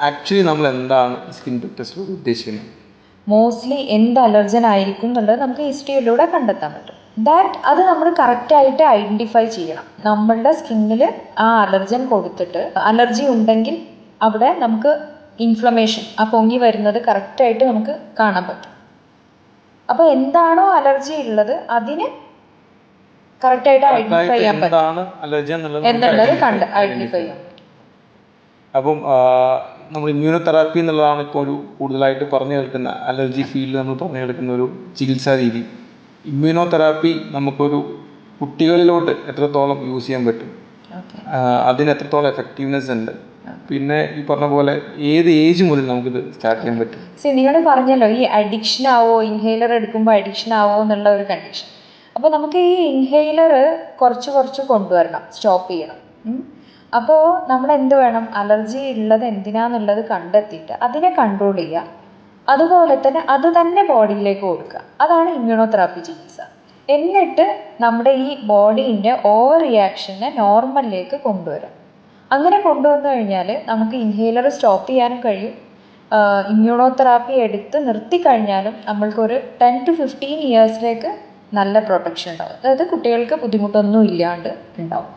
Actually നമ്മൾ എന്താണ് skin test ഉദ്ദേശിക്കുന്നത്? മോസ്റ്റ്ലി എന്ത് അലർജൻ ആയിരിക്കും എന്നുള്ളത് നമുക്ക് ഹിസ്റ്ററിയിലൂടെ കണ്ടെത്താൻ പറ്റും. അത് നമ്മൾ കറക്റ്റായിട്ട് ഐഡൻറ്റിഫൈ ചെയ്യണം. നമ്മളുടെ സ്കിന്നിൽ ആ അലർജൻ കൊടുത്തിട്ട് അലർജി ഉണ്ടെങ്കിൽ അവിടെ നമുക്ക് ഇൻഫ്ലമേഷൻ ആ പൊങ്ങി വരുന്നത് കറക്റ്റായിട്ട് നമുക്ക് കാണാൻ പറ്റും. അപ്പോൾ എന്താണോ അലർജി ഉള്ളത് അതിന് കറക്റ്റായിട്ട് ഐഡൻറ്റിഫൈ ചെയ്യാൻ പറ്റും എന്നുള്ളത് കണ്ട് ഐഡൻറ്റിഫൈ ചെയ്യാൻ പറ്റും. അപ്പം നമ്മൾ ഇമ്മ്യൂണോതെറാപ്പി എന്നുള്ളതാണ് ഇപ്പോൾ ഒരു കൂടുതലായിട്ട് പറഞ്ഞു കേൾക്കുന്ന അലർജി ഫീൽഡിൽ നമ്മൾ പറഞ്ഞു കേൾക്കുന്ന ഒരു ചികിത്സാ രീതി. ഇമ്മ്യൂണോതെറാപ്പി നമുക്കൊരു കുട്ടികളിലോട്ട് എത്രത്തോളം യൂസ് ചെയ്യാൻ പറ്റും, അതിന് എത്രത്തോളം എഫക്റ്റീവ്നെസ് ഉണ്ട്, പിന്നെ ഈ പറഞ്ഞ പോലെ ഏത് ഏജ് മുതൽ നമുക്കിത് സ്റ്റാർട്ട് ചെയ്യാൻ പറ്റും? നിങ്ങൾ പറഞ്ഞല്ലോ ഈ അഡിക്ഷൻ ആവോ, ഇൻഹേലർ എടുക്കുമ്പോൾ അഡിക്ഷൻ ആവോ എന്നുള്ള ഒരു കണ്ടീഷൻ. അപ്പോൾ നമുക്ക് ഈ ഇൻഹേലർ കുറച്ച് കൊണ്ടുവരണം, സ്റ്റോപ്പ് ചെയ്യണം. അപ്പോൾ നമ്മൾ എന്ത് വേണം, അലർജി ഉള്ളത് എന്തിനാന്നുള്ളത് കണ്ടെത്തിയിട്ട് അതിനെ കൺട്രോൾ ചെയ്യുക. അതുപോലെ തന്നെ അത് തന്നെ ബോഡിയിലേക്ക് കൊടുക്കുക. അതാണ് ഇമ്മ്യൂണോതെറാപ്പി ചികിത്സ. എന്നിട്ട് നമ്മുടെ ഈ ബോഡീൻ്റെ ഓവർ റിയാക്ഷനെ നോർമലിലേക്ക് കൊണ്ടുവരാം. അങ്ങനെ കൊണ്ടുവന്നു കഴിഞ്ഞാൽ നമുക്ക് ഇൻഹേലർ സ്റ്റോപ്പ് ചെയ്യാനും കഴിയും. ഇമ്മ്യൂണോതെറാപ്പി എടുത്ത് നിർത്തിക്കഴിഞ്ഞാലും നമ്മൾക്കൊരു 10 to 15 ഇയേഴ്സിലേക്ക് നല്ല പ്രൊട്ടക്ഷൻ ഉണ്ടാവും. അതായത് കുട്ടികൾക്ക് ബുദ്ധിമുട്ടൊന്നും ഇല്ലാണ്ട് ഉണ്ടാവും.